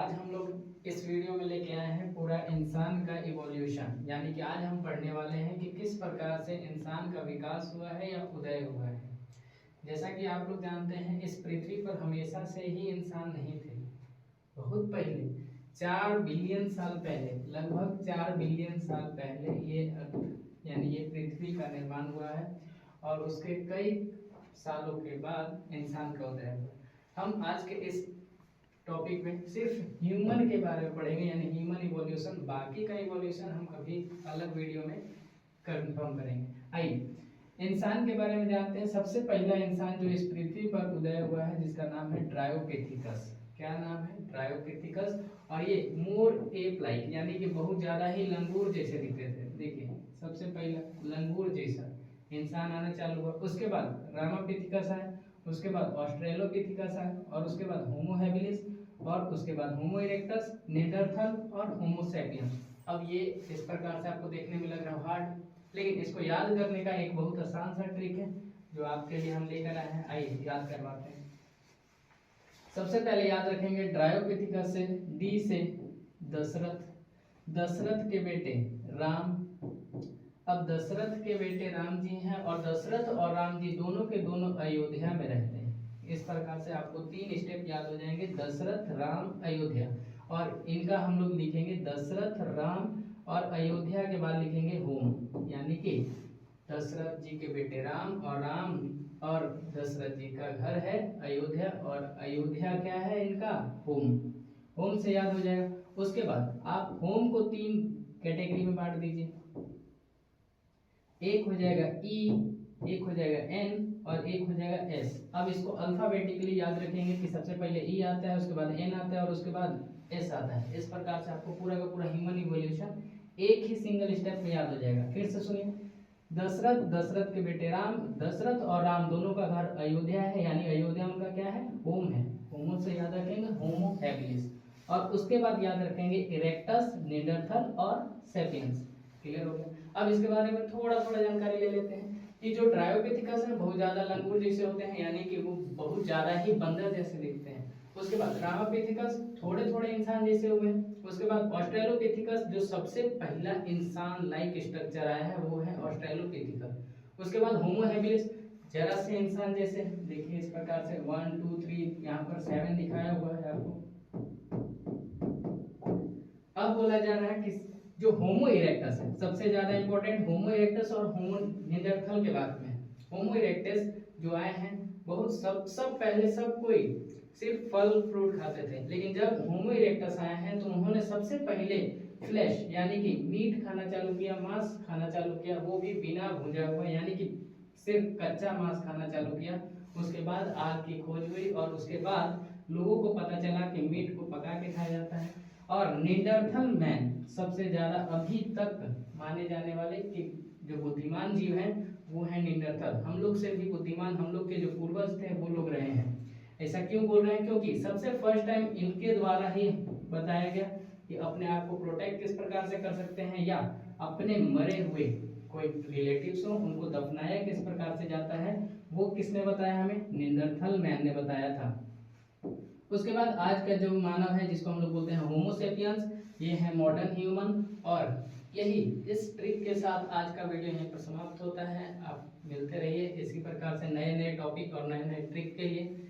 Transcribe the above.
आज हम लोग इस वीडियो में लेके आए हैं पूरा इंसान का इवोल्यूशन, यानी कि आज हम पढ़ने वाले हैं कि किस प्रकार से इंसान का विकास हुआ है या उदय हुआ है। जैसा कि आप लोग जानते हैं, इस पृथ्वी पर हमेशा से ही इंसान नहीं थे। बहुत पहले 4 बिलियन साल पहले, लगभग 4 बिलियन साल पहले ये अर्थ यानी ये पृथ्वी का निर्माण हुआ है और उसके कई सालों के बाद इंसान का उदय हुआ। हम आज के इस टॉपिक में सिर्फ ह्यूमन के बारे में पढ़ेंगे, यानी ह्यूमन इवोल्यूशन। बाकी का इवोल्यूशन हम कभी अलग वीडियो में कंफर्म करेंगे। आइए इंसान के बारे में जानते हैं। सबसे पहला इंसान जो इस पृथ्वी पर उदय हुआ है, जिसका नाम है ड्रायोपिथेकस। क्या नाम है? ड्रायोपिथेकस। और ये मोर एप लाइक यानी कि बहुत ज्यादा ही लंगूर जैसे दिखते थे। देखिए सबसे पहला लंगूर जैसा इंसान आना चालू हुआ। उसके बाद रामापिथिकस आया, उसके बाद ऑस्ट्रेलोपिथिकस आया, और उसके बाद होमो हैबिलिस, और उसके बाद होमो इरेक्टस, नेंडरथल और होमो सैपियंस। अब ये इस प्रकार से आपको देखने में लग रहा है हार्ड, लेकिन इसको याद करने का एक बहुत आसान सा ट्रिक है जो आपके लिए हम लेकर आए हैं। आइए याद करवाते हैं। सबसे पहले याद रखेंगे ड्रायोपिथिकस से डी से दशरथ, दशरथ के बेटे राम। अब दशरथ के बेटे राम जी हैं और दशरथ और राम जी दोनों के दोनों अयोध्या में रहते हैं। इस प्रकार से आपको 3 स्टेप याद हो जाएंगे, दशरथ, राम, अयोध्या। और इनका हम लोग लिखेंगे दशरथ, राम और अयोध्या के बाद लिखेंगे होम, यानी कि दशरथ जी के बेटे राम और दशरथ जी का घर है अयोध्या, और अयोध्या क्या है इनका? होम। होम से याद हो जाएगा। उसके बाद आप होम को 3 कैटेगरी में बांट दीजिए। एक हो जाएगा ई, एक हो जाएगा एन और एक हो जाएगा एस। अब इसको अल्फाबेटिकली याद रखेंगे कि सबसे पहले ई आता है, उसके बाद एन आता है और उसके बाद एस आता है। इस प्रकार से आपको पूरा का पूरा ह्यूमन इवोल्यूशन एक ही सिंगल स्टेप में याद हो जाएगा। फिर से सुनिए, दशरथ, दशरथ के बेटे राम, दशरथ और राम दोनों का घर अयोध्या है, यानी अयोध्या उनका क्या है? होम है। होमो से याद रखेंगे होमो हैबिलिस, और उसके बाद याद रखेंगे इरेक्टस, नेंडरथल और सेपियंस। क्लियर हो गया? अब इसके बारे में थोड़ा थोड़ा जानकारी ले लेते हैं कि जो ड्रायोपिथिकस है बहुत ज्यादा लंगूर जैसे होते हैं, यानी कि वो बहुत ज्यादा ही बंदर जैसे दिखते हैं। उसके बाद रामापिथिकस थोड़े थोड़े इंसान जैसे हुए। उसके बाद ऑस्ट्रेलोपिथिकस, जो सबसे पहला इंसान लाइक स्ट्रक्चर आया है वो है ऑस्ट्रेलोपिथिकस। उसके बाद होमो हैबिलिस, जरा से इंसान जैसे, देखिए इस प्रकार से 1 2 3 यहाँ पर 7 दिखाया हुआ है आपको। अब बोला जा रहा है कि जो होमो इरेक्टस है, सबसे ज्यादा इंपॉर्टेंट होमो इरेक्टस और होमो निएंडरथल के बारे में। होमो इरेक्टस जो आए हैं बहुत सब पहले सब कोई सिर्फ फल फ्रूट खाते थे, लेकिन जब होमो इरेक्टस आए हैं तो उन्होंने सबसे पहले फ्लैश यानी कि मीट खाना चालू किया, मांस खाना चालू किया, वो भी बिना भुजा हुआ, यानी कि सिर्फ कच्चा मांस खाना चालू किया। उसके बाद आग की खोज हुई और उसके बाद लोगों को पता चला कि मीट को पका के खाया जाता है। और निएंडरथल मैन सबसे ज्यादा अभी तक माने जाने वाले कि जो बुद्धिमान जीव हैं वो है निएंडरथल। हम लोग से भी बुद्धिमान हम लोग के जो पूर्वज थे वो लोग रहे हैं। ऐसा क्यों बोल रहे हैं? क्योंकि सबसे फर्स्ट टाइम इनके द्वारा ही बताया गया कि अपने आप को प्रोटेक्ट किस प्रकार से कर सकते हैं, या अपने मरे हुए कोई रिलेटिव्स हो उनको दफनाया किस प्रकार से जाता है, वो किसने बताया हमें? निएंडरथल मैन ने बताया था। उसके बाद आज का जो मानव है जिसको हम लोग बोलते हैं होमो सेपियंस, ये है मॉडर्न ह्यूमन। और यही इस ट्रिक के साथ आज का वीडियो यहीं पर समाप्त होता है। आप मिलते रहिए इसी प्रकार से नए नए टॉपिक और नए नए ट्रिक के लिए।